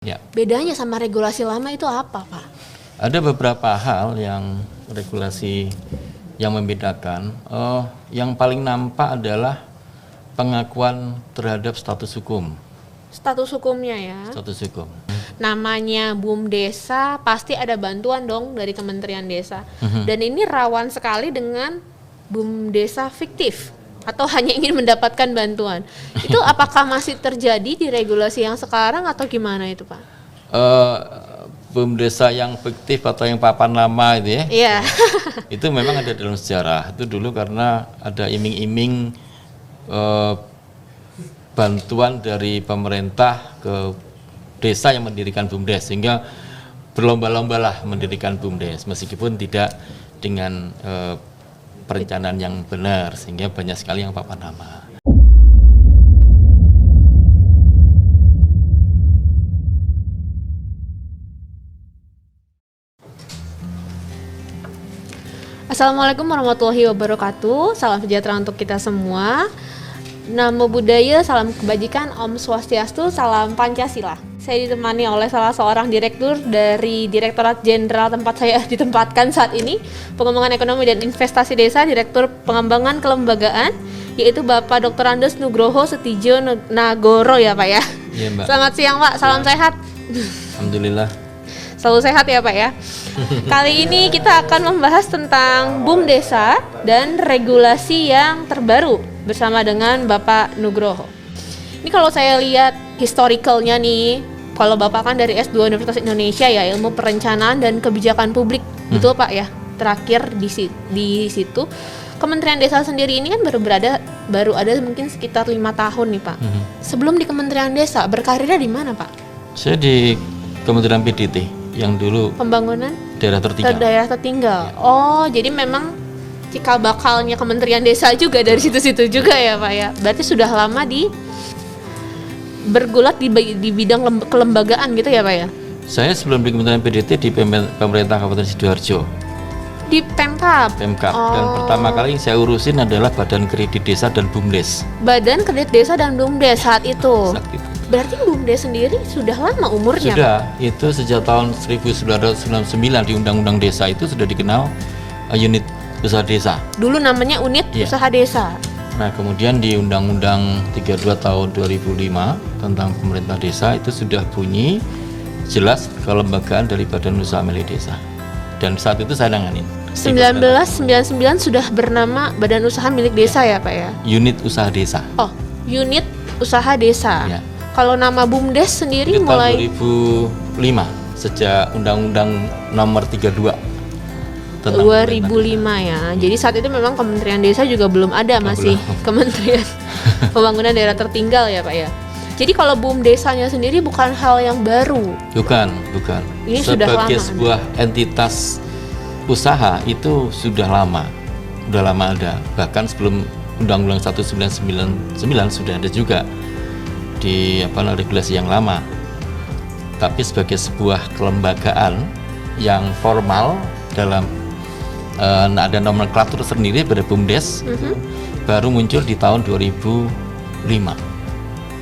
Ya. Bedanya sama regulasi lama itu apa, Pak? Ada beberapa hal yang regulasi yang membedakan. Yang paling nampak adalah pengakuan terhadap status hukum. Status hukumnya ya. Status hukum. Namanya BUMDesa pasti ada bantuan dong dari Kementerian Desa. Dan ini rawan sekali dengan BUMDesa fiktif atau hanya ingin mendapatkan bantuan. Itu apakah masih terjadi di regulasi yang sekarang atau gimana itu, Pak? BUMDesa yang fiktif atau yang papan nama itu ya. Iya. Itu memang ada dalam sejarah. Itu dulu karena ada iming-iming bantuan dari pemerintah ke desa yang mendirikan BUMDes, sehingga berlomba-lombalah mendirikan BUMDes meskipun tidak dengan perencanaan yang benar, sehingga banyak sekali yang papan nama. Assalamualaikum warahmatullahi wabarakatuh. Salam sejahtera untuk kita semua. Namo Buddhaya, salam kebajikan, Om Swastiastu, salam Pancasila. Saya ditemani oleh salah seorang direktur dari Direktorat Jenderal tempat saya ditempatkan saat ini, Pengembangan Ekonomi dan Investasi Desa, Direktur Pengembangan Kelembagaan, yaitu Bapak Dr. Andes Nugroho Setijo Nagoro ya Pak ya. Iya, Mbak. Selamat siang Pak, salam sehat. Alhamdulillah. Selalu sehat ya Pak ya. Kali ini kita akan membahas tentang BUMDesa dan regulasi yang terbaru bersama dengan Bapak Nugroho. Ini kalau saya lihat historicalnya nih, kalau Bapak kan dari S2 Universitas Indonesia ya, ilmu perencanaan dan kebijakan publik, betul Pak ya? Terakhir di situ Kementerian Desa sendiri ini kan baru ada mungkin sekitar 5 tahun nih Pak. Sebelum di Kementerian Desa berkarirnya di mana Pak? Saya di Kementerian PDT yang dulu Pembangunan daerah tertinggal. Daerah tertinggal. Oh, jadi memang cikal bakalnya Kementerian Desa juga dari situ-situ juga ya Pak ya. Berarti sudah lama bergulat di bidang kelembagaan gitu ya Pak ya. Saya sebelum di Kementerian PDT di pemerintah Kabupaten Sidoarjo. Di Pemkab. Dan pertama kali yang saya urusin adalah Badan Kredit Desa dan BUMDes. Badan Kredit Desa dan BUMDes saat itu. Saat itu. Berarti BUMDes sendiri sudah lama umurnya? Sudah, itu sejak tahun 1999 di Undang-Undang Desa itu sudah dikenal unit usaha desa. Dulu namanya unit usaha desa. Nah, kemudian di Undang-Undang 32 tahun 2005 tentang pemerintah desa itu sudah bunyi jelas kelembagaan dari Badan Usaha Milik Desa. Dan saat itu saya nanganin. 1999 sudah bernama Badan Usaha Milik Desa ya Pak ya? Unit usaha desa. Oh, unit usaha desa. Ya. Kalau nama BUMDes sendiri Itu mulai tahun 2005 sejak Undang-Undang Nomor 32 tentang 2005 ya. Jadi saat itu memang Kementerian Desa juga belum ada, masih Kementerian Pembangunan Daerah Tertinggal ya Pak ya. Jadi kalau BUMDesanya sendiri bukan hal yang baru. Bukan. Ini sudah lama. Sebagai sebuah entitas usaha itu sudah lama ada. Bahkan sebelum Undang-Undang 1999 sudah ada juga di regulasi yang lama. Tapi sebagai sebuah kelembagaan yang formal dalam ada nomenklatur sendiri pada BUMDes, baru muncul di tahun 2005.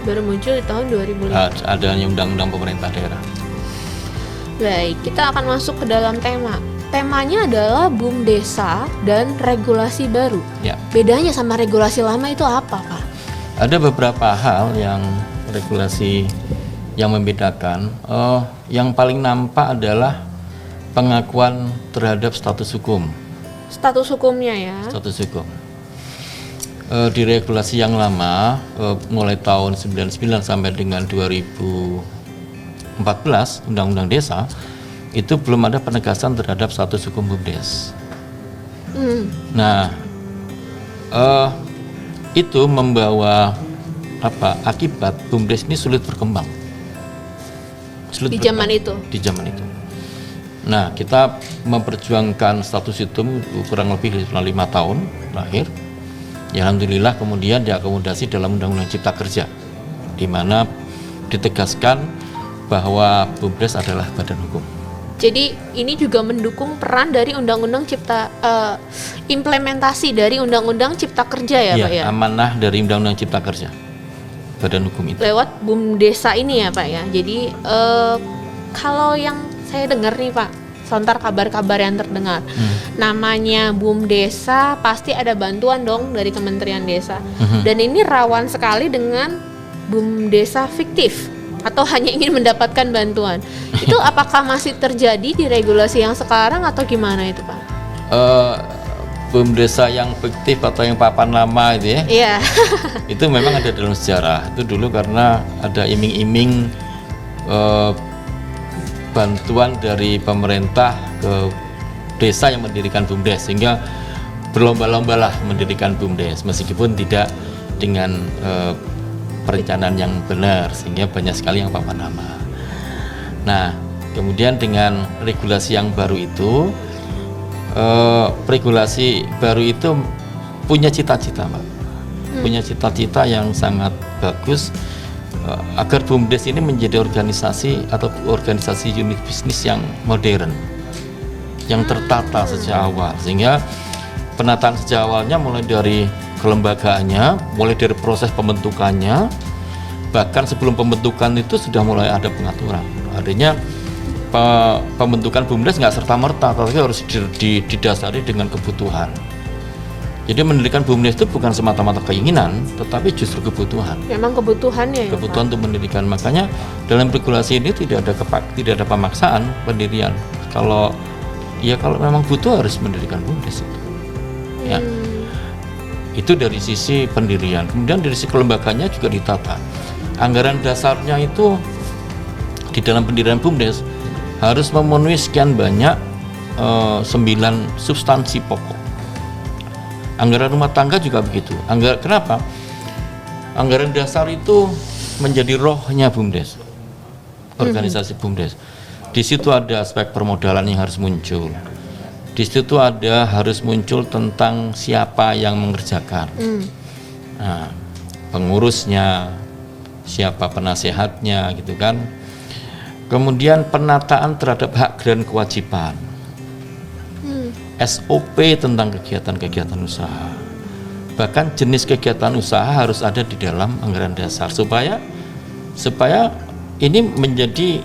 Baru muncul di tahun 2005. Adanya Undang-Undang Pemerintah Daerah. Baik, kita akan masuk ke dalam tema. Temanya adalah BUMDesa dan regulasi baru. Ya. Bedanya sama regulasi lama itu apa, Pak? Ada beberapa hal yang regulasi yang membedakan. Yang paling nampak adalah pengakuan terhadap status hukum. Status hukumnya ya. Status hukum. Di regulasi yang lama, mulai tahun 99 sampai dengan 2014, Undang-Undang Desa, itu belum ada penegasan terhadap status hukum BUMDes. Nah, itu membawa akibat BUMDes ini sulit berkembang. Di zaman itu. Nah, kita memperjuangkan status itu kurang lebih 5 tahun terakhir. Ya, alhamdulillah kemudian diakomodasi dalam Undang-Undang Cipta Kerja, di mana ditegaskan bahwa BUMDes adalah badan hukum. Jadi ini juga mendukung peran dari Undang-Undang implementasi dari Undang-Undang Cipta Kerja ya Pak ya? Amanah dari Undang-Undang Cipta Kerja. badan hukum itu. Lewat BUM Desa ini ya Pak ya. Jadi kalau yang saya dengar nih Pak, sebentar kabar-kabar yang terdengar, namanya BUM Desa pasti ada bantuan dong dari Kementerian Desa. Dan ini rawan sekali dengan BUM Desa fiktif atau hanya ingin mendapatkan bantuan. Itu apakah masih terjadi di regulasi yang sekarang atau gimana itu Pak? BUM Desa yang fiktif atau yang papan nama itu ya, Iya. itu memang ada dalam sejarah. Itu dulu karena ada iming-iming bantuan dari pemerintah ke desa yang mendirikan BUMDes, sehingga berlomba-lombalah mendirikan BUMDes meskipun tidak dengan perencanaan yang benar, sehingga banyak sekali yang papan nama. Nah, kemudian dengan regulasi yang baru itu, regulasi baru itu punya cita-cita, Mbak. Punya cita-cita yang sangat bagus agar BUMDes ini menjadi organisasi atau organisasi unit bisnis yang modern, yang tertata sejak awal, sehingga penataan sejak awalnya mulai dari kelembagaannya, mulai dari proses pembentukannya, bahkan sebelum pembentukan itu sudah mulai ada pengaturan. Artinya pembentukan BUMDes nggak serta-merta, tapi harus didasari dengan kebutuhan. Jadi mendirikan BUMDes itu bukan semata-mata keinginan, tetapi justru kebutuhan. Memang kebutuhannya ya, Kebutuhan untuk mendirikan. Makanya dalam regulasi ini tidak ada pemaksaan pendirian. Kalau memang butuh harus mendirikan BUMDes itu. Ya. Itu dari sisi pendirian. Kemudian dari sisi kelembagaannya juga ditata. Anggaran dasarnya itu di dalam pendirian BUMDes harus memenuhi sekian banyak 9 substansi pokok. Anggaran rumah tangga juga begitu. Kenapa? Anggaran dasar itu menjadi rohnya BUMDes, organisasi BUMDes. Di situ ada aspek permodalan yang harus muncul. Di situ harus muncul tentang siapa yang mengerjakan, nah, pengurusnya, siapa penasehatnya, gitu kan. Kemudian penataan terhadap hak dan kewajiban, SOP tentang kegiatan-kegiatan usaha, bahkan jenis kegiatan usaha harus ada di dalam anggaran dasar supaya ini menjadi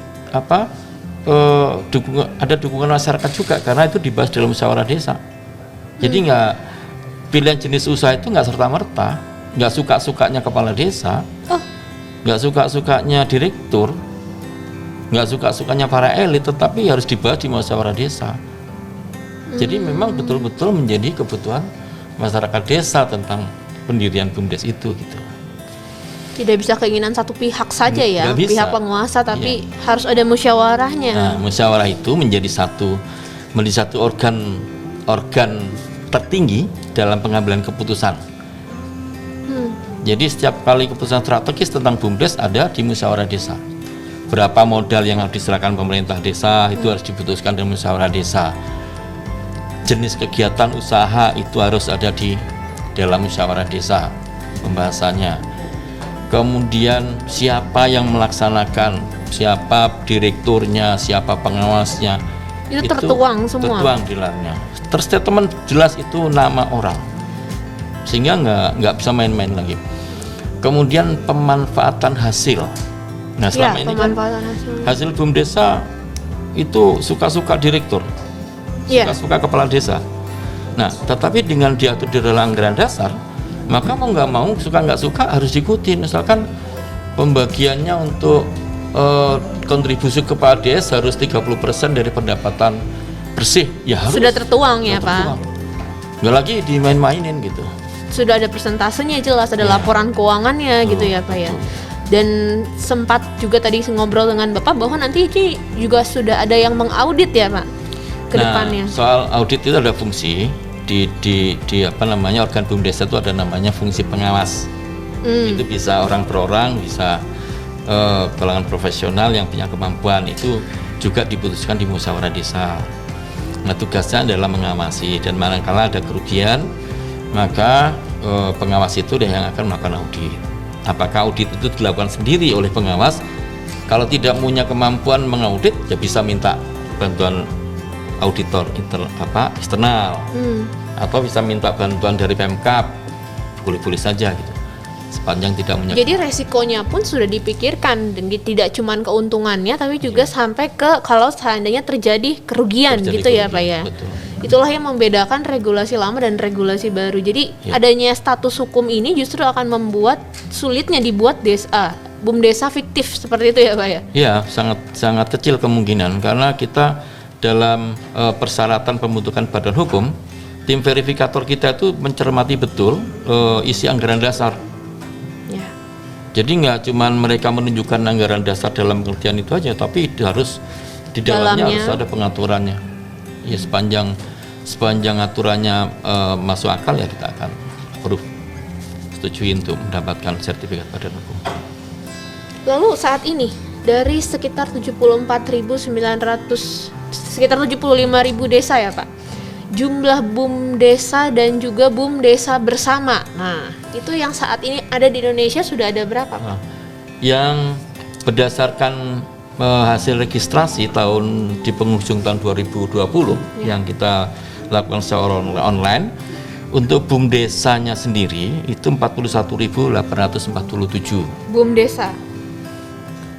ada dukungan masyarakat juga, karena itu dibahas dalam musyawarah desa. Jadi nggak pilihan jenis usaha itu nggak serta-merta, nggak suka-sukanya kepala desa, nggak suka-sukanya direktur, nggak suka-sukanya para elit, tetapi harus dibahas di musyawarah desa. Jadi memang betul-betul menjadi kebutuhan masyarakat desa tentang pendirian BUMDes itu gitu. Tidak bisa keinginan satu pihak saja ya, pihak penguasa, tapi harus ada musyawarahnya. Nah, musyawarah itu menjadi satu organ tertinggi dalam pengambilan keputusan. Jadi setiap kali keputusan strategis tentang BUMDes ada di musyawarah desa. Berapa modal yang harus diserahkan pemerintah desa itu harus diputuskan dalam musyawarah desa. Jenis kegiatan usaha itu harus ada di dalam musyawarah desa pembahasannya. Kemudian siapa yang melaksanakan, siapa direkturnya, siapa pengawasnya, itu tertuang semua. Tertuang di dalamnya. Terstatement jelas itu nama orang, sehingga nggak bisa main-main lagi. Kemudian pemanfaatan hasil. Nah selama ini kan hasil BUMDesa itu suka-suka direktur, suka-suka kepala desa. Nah tetapi dengan diatur di dalam anggaran dasar, maka mau nggak mau, suka nggak suka harus diikuti. Misalkan pembagiannya untuk kontribusi kepada desa harus 30% dari pendapatan bersih, ya harus. Sudah tertuang ya Pak. Nggak lagi dimain-mainin gitu. Sudah ada persentasenya jelas, ada laporan keuangannya gitu ya Pak ya. Dan sempat juga tadi ngobrol dengan Bapak bahwa nanti juga sudah ada yang mengaudit ya Pak ke depannya. Soal audit itu ada fungsi di organ BUMDes itu ada namanya fungsi pengawas. Itu bisa orang per orang, bisa kalangan profesional yang punya kemampuan, itu juga diputuskan di musyawarah desa. Nah tugasnya adalah mengawasi, dan manakala ada kerugian maka pengawas itu yang akan melakukan audit. Apakah audit itu dilakukan sendiri oleh pengawas? Kalau tidak punya kemampuan mengaudit, ya bisa minta bantuan auditor eksternal, atau bisa minta bantuan dari Pemkab, boleh-boleh saja gitu. sepanjang tidak menyebabkan. Jadi resikonya pun sudah dipikirkan, dan tidak cuma keuntungannya tapi juga sampai ke kalau seandainya terjadi kerugian gitu ya Pak ya. Betul. Itulah yang membedakan regulasi lama dan regulasi baru. Jadi adanya status hukum ini justru akan membuat sulitnya dibuat BUMDes fiktif seperti itu ya Pak ya. Iya, sangat kecil kemungkinan karena kita dalam persyaratan pembentukan badan hukum, tim verifikator kita itu mencermati betul isi anggaran dasar. Ya. Jadi nggak cuman mereka menunjukkan anggaran dasar dalam pengertian itu aja, tapi harus di dalamnya harus ada pengaturannya. Ya sepanjang aturannya masuk akal ya kita akan approve, setujui untuk mendapatkan sertifikat badan hukum. Lalu saat ini dari sekitar 75.000 desa ya Pak, jumlah BUMDesa dan juga BUMDesa bersama. Nah, itu yang saat ini ada di Indonesia sudah ada berapa Pak? Nah, yang berdasarkan hasil registrasi di penghujung tahun 2020 yang kita lakukan secara online, untuk BUMDesanya sendiri itu 41.847 BUMDesa.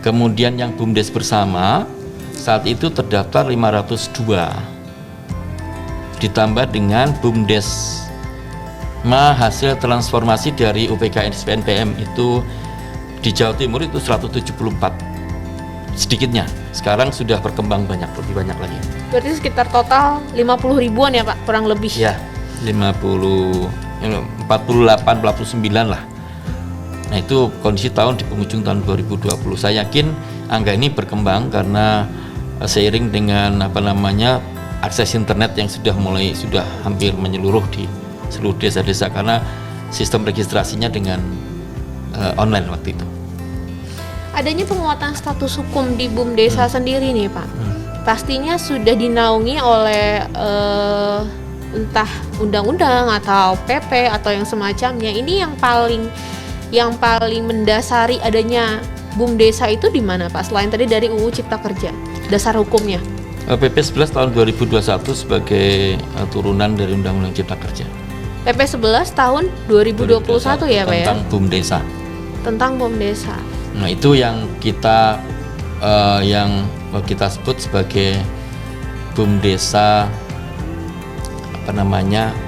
Kemudian yang BUMDes bersama saat itu terdaftar 502, ditambah dengan BUMDes hasil transformasi dari UPK SPNPM itu di Jawa Timur itu 174 sedikitnya. Sekarang sudah berkembang lebih banyak lagi. Berarti sekitar total 50 ribuan ya Pak, kurang lebih. Ya, 48, 49 lah. Nah itu kondisi di penghujung tahun 2020. Saya yakin angka ini berkembang karena seiring dengan akses internet yang sudah hampir menyeluruh di seluruh desa-desa karena sistem registrasinya dengan online waktu itu. Adanya penguatan status hukum di BUMDesa sendiri nih Pak, pastinya sudah dinaungi oleh entah undang-undang atau PP atau yang semacamnya. Ini yang paling mendasari adanya BUMDesa itu di mana Pak? Selain tadi dari UU Cipta Kerja, dasar hukumnya. PP 11 tahun 2021 sebagai turunan dari Undang-Undang Cipta Kerja. PP 11 tahun 2021 ya Pak ya? Tentang BUMDesa. Tentang BUMDesa. Nah itu yang kita sebut sebagai BUMDesa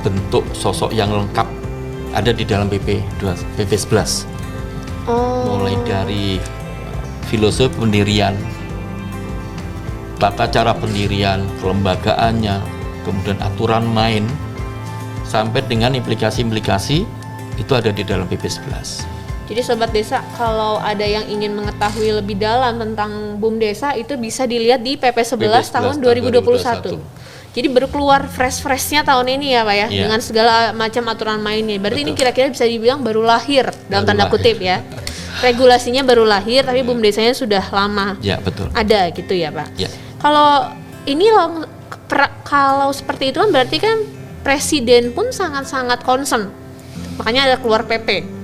bentuk sosok yang lengkap ada di dalam PP 11. Mulai dari filosofi pendirian, tata cara pendirian, kelembagaannya, kemudian aturan main, sampai dengan implikasi-implikasi itu ada di dalam PP 11. Jadi Sobat Desa, kalau ada yang ingin mengetahui lebih dalam tentang BUMDesa itu bisa dilihat di PP 11 tahun 2021. Jadi baru keluar fresh-freshnya tahun ini ya Pak ya, dengan segala macam aturan mainnya. Berarti ini kira-kira bisa dibilang baru lahir dalam tanda kutip ya. Regulasinya baru lahir tapi BUMDesanya sudah lama. Ya, betul. Ada gitu ya Pak. Ya. Kalau ini kalau seperti itu kan berarti kan Presiden pun sangat-sangat concern. Makanya ada keluar PP.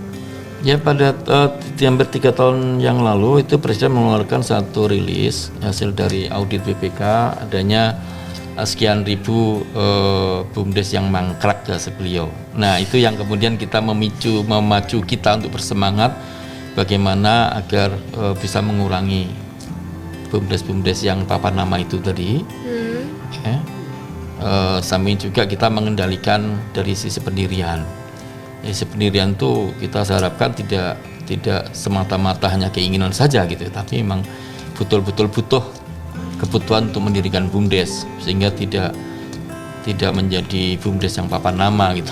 Ya, pada hampir 3 tahun yang lalu itu Presiden mengeluarkan satu rilis hasil dari audit BPK adanya sekian ribu BUMDes yang mangkrak jasa beliau. Nah itu yang kemudian kita memacu kita untuk bersemangat bagaimana agar bisa mengurangi BUMDes yang papan nama itu tadi. Sambil juga kita mengendalikan dari sisi pendirian. Sisi pendirian itu kita harapkan tidak semata-mata hanya keinginan saja gitu, tapi memang betul-betul butuh kebutuhan untuk mendirikan BUMDes sehingga tidak menjadi BUMDes yang papan nama gitu.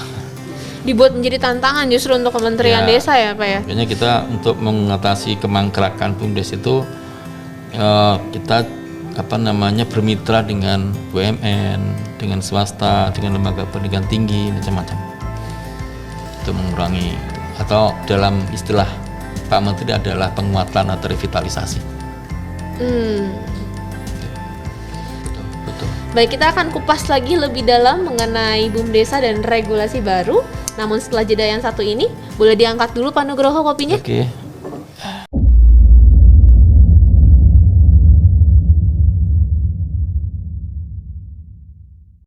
Dibuat menjadi tantangan justru untuk Kementerian Desa ya Pak ya. Makanya kita untuk mengatasi kemangkrakan BUMDes itu kita bermitra dengan BUMN, dengan swasta, dengan lembaga pendidikan tinggi macam-macam. Itu mengurangi atau dalam istilah Pak Menteri adalah penguatan atau revitalisasi. Baik, kita akan kupas lagi lebih dalam mengenai BUMDesa dan regulasi baru. Namun setelah jeda yang satu ini, boleh diangkat dulu Pak Nugroho kopinya? Oke.